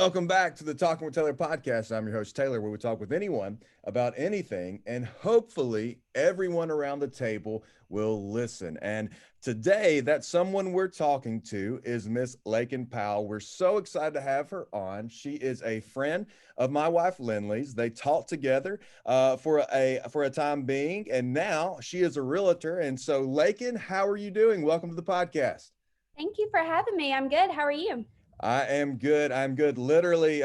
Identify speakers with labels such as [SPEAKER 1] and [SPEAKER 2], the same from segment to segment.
[SPEAKER 1] Welcome back to the Talking with Taylor podcast. I'm your host, Taylor, where we talk with anyone about anything, and hopefully everyone around the table will listen. And today, that someone we're talking to is Miss Lakin Powell. We're so excited to have her on. She is a friend of my wife, Lindley's. They taught together for a time being, and now she is a realtor. And so, Lakin, how are you doing? Welcome to the podcast.
[SPEAKER 2] Thank you for having me. I'm good. How are you?
[SPEAKER 1] I am good. I'm good. Literally,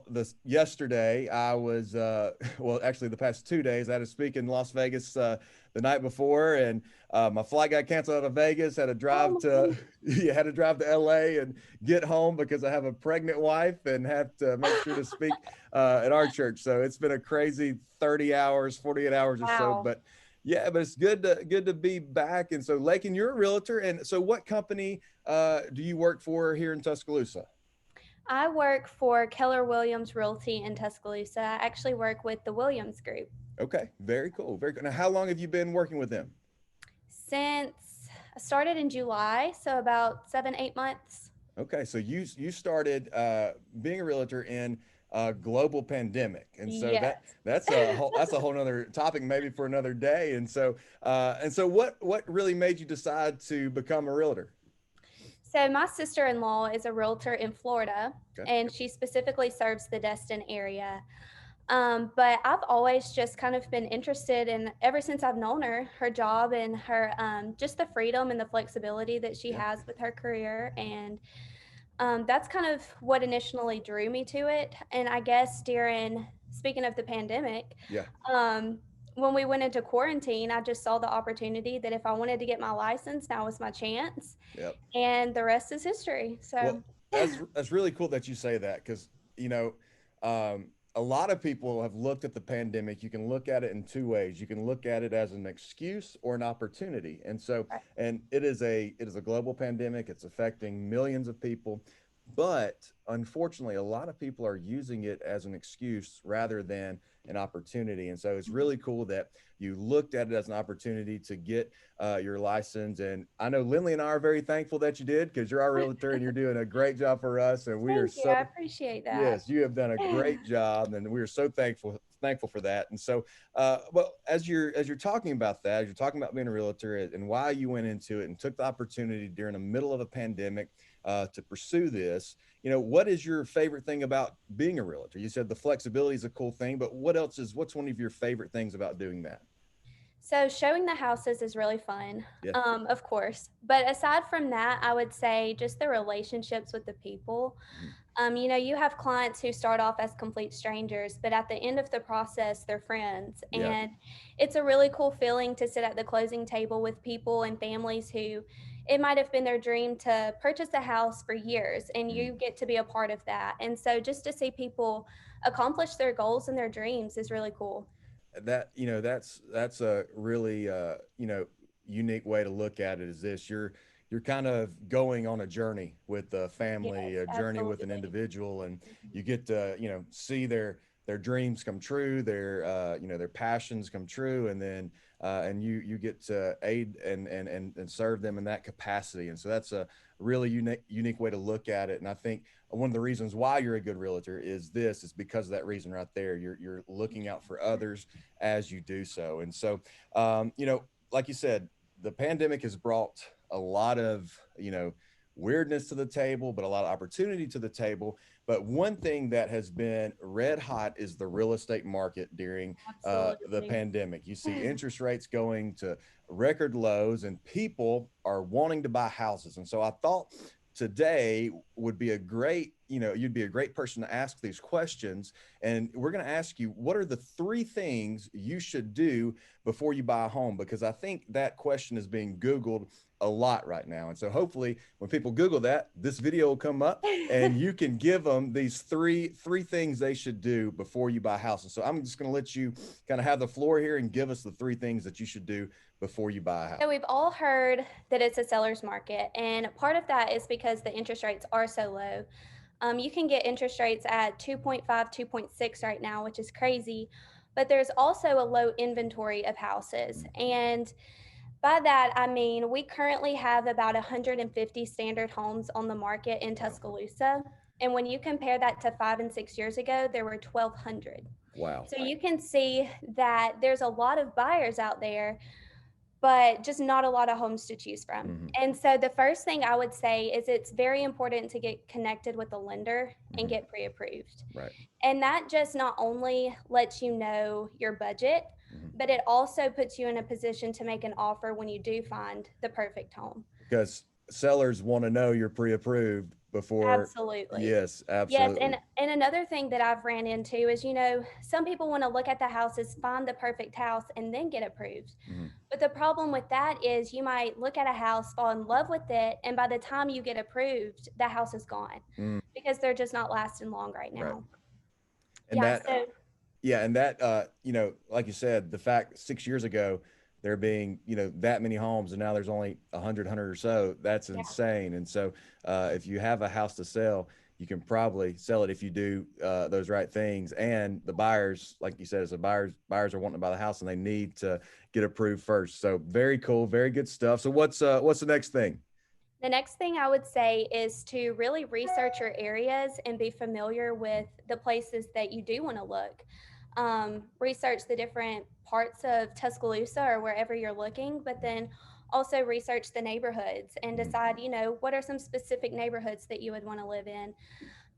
[SPEAKER 1] this yesterday I was, well, actually the past 2 days I had to speak in Las Vegas the night before, and my flight got canceled out of Vegas. Had to
[SPEAKER 2] Oh
[SPEAKER 1] drive
[SPEAKER 2] my
[SPEAKER 1] to,
[SPEAKER 2] goodness.
[SPEAKER 1] yeah, had to drive to LA and get home because I have a pregnant wife and have to make sure to speak at our church. So it's been a crazy 30 hours, 48 hours or so,
[SPEAKER 2] Wow.
[SPEAKER 1] but. Yeah, but it's good to be back. And so, Lakin, you're a realtor, and so what company do you work for here in Tuscaloosa?
[SPEAKER 2] I work for Keller Williams Realty in Tuscaloosa. I actually work with the Williams Group
[SPEAKER 1] Okay, very cool, very cool. Now, how long have you been working with them?
[SPEAKER 2] since I started in July, so about 7, 8 months.
[SPEAKER 1] Okay, so you started being a realtor in a global pandemic, and so
[SPEAKER 2] Yes.
[SPEAKER 1] that's a whole nother topic, maybe for another day. And so what really made you decide to become a realtor?
[SPEAKER 2] So my sister-in-law is a realtor in Florida,
[SPEAKER 1] Okay,
[SPEAKER 2] and she specifically serves the Destin area. But I've always just kind of been interested in, ever since I've known her, her job and her just the freedom and the flexibility that she
[SPEAKER 1] yeah,
[SPEAKER 2] has with her career. And that's kind of what initially drew me to it. And I guess speaking of the pandemic,
[SPEAKER 1] yeah,
[SPEAKER 2] um, when we went into quarantine, I just saw the opportunity that if I wanted to get my license, now was my chance.
[SPEAKER 1] yep.
[SPEAKER 2] And the rest is history.
[SPEAKER 1] Well,
[SPEAKER 2] So,
[SPEAKER 1] that's really cool that you say that because you know a lot of people have looked at the pandemic. You can look at it in two ways. You can look at it as an excuse or an opportunity. And it is a global pandemic. It's affecting millions of people, but unfortunately, a lot of people are using it as an excuse rather than an opportunity. And so it's really cool that you looked at it as an opportunity to get your license. And I know Lindley and I are very thankful that you did because you're our realtor and you're doing a great job for us. And we are
[SPEAKER 2] thank you.
[SPEAKER 1] so,
[SPEAKER 2] I appreciate that.
[SPEAKER 1] yes, you have done a great job, and we are so thankful for that. And so, well, as you're talking about that, as you're talking about being a realtor and why you went into it and took the opportunity during the middle of a pandemic to pursue this, what is your favorite thing about being a realtor? You said the flexibility is a cool thing, but what's one of your favorite things about doing that?
[SPEAKER 2] So showing the houses is really fun,
[SPEAKER 1] Yeah.
[SPEAKER 2] of course. But aside from that, I would say just the relationships with the people.
[SPEAKER 1] Mhm.
[SPEAKER 2] You have clients who start off as complete strangers, but at the end of the process, they're friends.
[SPEAKER 1] Yeah.
[SPEAKER 2] And it's a really cool feeling to sit at the closing table with people and families who it might have been their dream to purchase a house for years, and
[SPEAKER 1] Mhm.
[SPEAKER 2] you get to be a part of that. And so just to see people accomplish their goals and their dreams is really cool.
[SPEAKER 1] That's a really unique way to look at it. Is this you're kind of going on a journey with a family,
[SPEAKER 2] Yes,
[SPEAKER 1] a journey with an
[SPEAKER 2] absolutely.
[SPEAKER 1] individual, and you get to see their dreams come true, their passions come true, and then and you get to aid and serve them in that capacity. And so that's a really unique way to look at it. And I think one of the reasons why you're a good realtor is because of that reason right there. You're looking out for others as you do so. And so, like you said, the pandemic has brought a lot of, weirdness to the table, but a lot of opportunity to the table. But one thing that has been red hot is the real estate market during the
[SPEAKER 2] Absolutely.
[SPEAKER 1] pandemic. You see interest rates going to record lows, and people are wanting to buy houses. And so I thought today would be a great, you'd be a great person to ask these questions. And we're going to ask you, what are the three things you should do before you buy a home? Because I think that question is being Googled a lot right now. And so hopefully when people Google that, this video will come up and you can give them these three things they should do before you buy a house. And so I'm just going to let you kind of have the floor here and give us the three things that you should do before you buy a house.
[SPEAKER 2] So we've all heard that it's a seller's market, and part of that is because the interest rates are so low. You can get interest rates at 2.5, 2.6 right now, which is crazy. But there's also a low inventory of houses. And by that, I mean we currently have about 150 standard homes on the market in
[SPEAKER 1] Wow.
[SPEAKER 2] Tuscaloosa. And when you compare that to 5 and 6 years ago, there were 1,200.
[SPEAKER 1] Wow.
[SPEAKER 2] So you can see that there's a lot of buyers out there, but just not a lot of homes to choose from.
[SPEAKER 1] Hmm.
[SPEAKER 2] And so the first thing I would say is it's very important to get connected with the lender and
[SPEAKER 1] Hmm.
[SPEAKER 2] get pre approved.
[SPEAKER 1] Right.
[SPEAKER 2] And that just not only lets you know your budget,
[SPEAKER 1] Hmm.
[SPEAKER 2] but it also puts you in a position to make an offer when you do find the perfect home.
[SPEAKER 1] Because sellers want to know you're pre-approved before.
[SPEAKER 2] Absolutely.
[SPEAKER 1] Yes,
[SPEAKER 2] Yes,
[SPEAKER 1] absolutely.
[SPEAKER 2] and another thing that I've ran into is, some people want to look at the houses, find the perfect house, and then get approved.
[SPEAKER 1] Hmm.
[SPEAKER 2] But the problem with that is you might look at a house, fall in love with it, and by the time you get approved, the house is gone
[SPEAKER 1] Mm,
[SPEAKER 2] because they're just not lasting long right
[SPEAKER 1] right.
[SPEAKER 2] now.
[SPEAKER 1] And
[SPEAKER 2] Yeah,
[SPEAKER 1] that,
[SPEAKER 2] so
[SPEAKER 1] yeah, and that, like you said, the fact 6 years ago there being, that many homes, and now there's only 100 or so. That's
[SPEAKER 2] yeah,
[SPEAKER 1] insane. And so, if you have a house to sell, you can probably sell it if you do those right things. And the buyers, like you said, as the buyers are wanting to buy the house and they need to get approved first. So very cool, very good stuff. So what's the next thing?
[SPEAKER 2] the next thing I would say is to really research your areas and be familiar with the places that you do want to look. Research the different parts of Tuscaloosa or wherever you're looking, but then also research the neighborhoods and
[SPEAKER 1] Mhm.
[SPEAKER 2] decide, what are some specific neighborhoods that you would want to live in.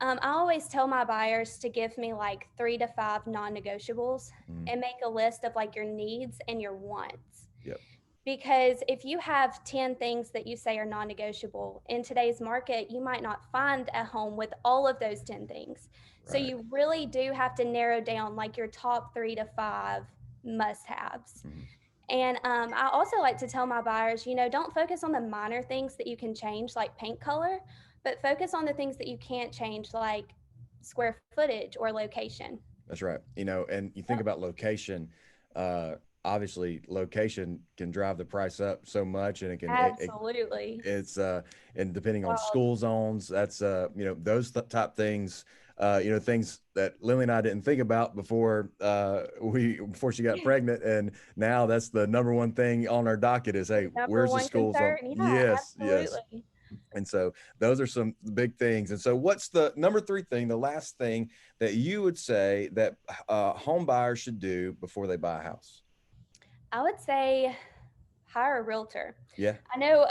[SPEAKER 2] I always tell my buyers to give me like 3 to 5 non negotiables
[SPEAKER 1] Mhm.
[SPEAKER 2] and make a list of like your needs and your wants.
[SPEAKER 1] Yep.
[SPEAKER 2] Because if you have 10 things that you say are non negotiable in today's market, you might not find a home with all of those 10 things. So
[SPEAKER 1] Right.
[SPEAKER 2] you really do have to narrow down like your top 3 to 5 must haves.
[SPEAKER 1] Mhm.
[SPEAKER 2] And I also like to tell my buyers, don't focus on the minor things that you can change, like paint color, but focus on the things that you can't change, like square footage or location.
[SPEAKER 1] That's right. And you think
[SPEAKER 2] Yep,
[SPEAKER 1] about location, uh, obviously location can drive the price up so much, and
[SPEAKER 2] absolutely.
[SPEAKER 1] it's and depending on
[SPEAKER 2] Well,
[SPEAKER 1] school zones, that's those top things, things that Lily and I didn't think about before before she got pregnant, and now that's the number one thing on our docket is, hey,
[SPEAKER 2] number
[SPEAKER 1] where's the
[SPEAKER 2] one
[SPEAKER 1] school zone?
[SPEAKER 2] concern. Yeah,
[SPEAKER 1] Yes, yes.
[SPEAKER 2] absolutely.
[SPEAKER 1] And so those are some big things. And so what's the number three thing, the last thing that you would say that home buyers should do before they buy a house?
[SPEAKER 2] I would say hire a realtor.
[SPEAKER 1] Yeah.
[SPEAKER 2] I know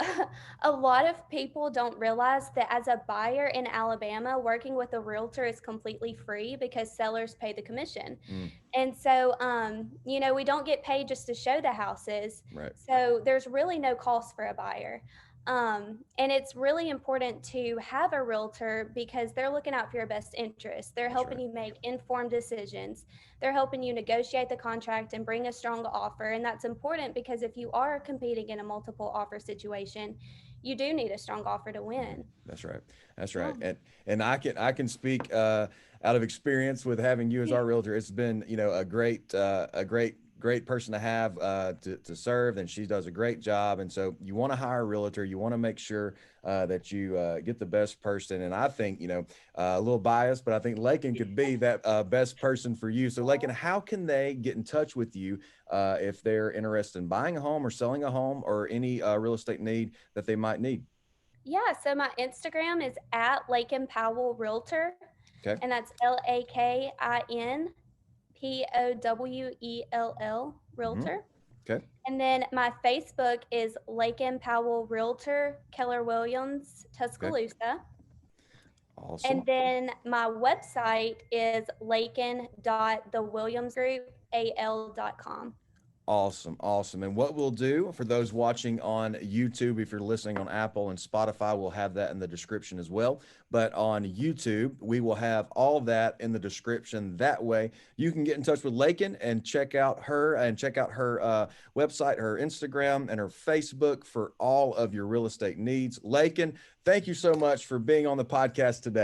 [SPEAKER 2] a lot of people don't realize that as a buyer in Alabama, working with a realtor is completely free because sellers pay the commission.
[SPEAKER 1] Mm,
[SPEAKER 2] And so, we don't get paid just to show the houses.
[SPEAKER 1] right.
[SPEAKER 2] So there's really no cost for a buyer. And it's really important to have a realtor because they're looking out for your best interest. They're
[SPEAKER 1] That's
[SPEAKER 2] helping
[SPEAKER 1] right.
[SPEAKER 2] you make informed decisions. They're helping you negotiate the contract and bring a strong offer. And that's important because if you are competing in a multiple offer situation, you do need a strong offer to
[SPEAKER 1] Mhm.
[SPEAKER 2] win.
[SPEAKER 1] That's right. That's
[SPEAKER 2] Yeah.
[SPEAKER 1] right. And I can speak out of experience with having you as our realtor. It's been, a great person to have to serve, and she does a great job. And so you want to hire a realtor, you want to make sure that you get the best person. And I think, a little biased, but I think Lakin could be that best person for you. So Lakin, how can they get in touch with you if they're interested in buying a home or selling a home or any real estate need that they might need?
[SPEAKER 2] Yeah, so my Instagram is at Lakin Powell Realtor,
[SPEAKER 1] Okay.
[SPEAKER 2] and that's LakinPowell
[SPEAKER 1] Hmm.
[SPEAKER 2] Realtor.
[SPEAKER 1] Okay.
[SPEAKER 2] And then my Facebook is Lakin Powell Realtor, Keller Williams,
[SPEAKER 1] Okay.
[SPEAKER 2] Tuscaloosa.
[SPEAKER 1] Awesome.
[SPEAKER 2] And then my website is lakin.thewilliamsgroup.al.com.
[SPEAKER 1] Awesome. Awesome. And what we'll do for those watching on YouTube, if you're listening on Apple and Spotify, we'll have that in the description as well. But on YouTube, we will have all that in the description. That way you can get in touch with Lakin and check out her website, her Instagram, and her Facebook for all of your real estate needs. Lakin, thank you so much for being on the podcast today.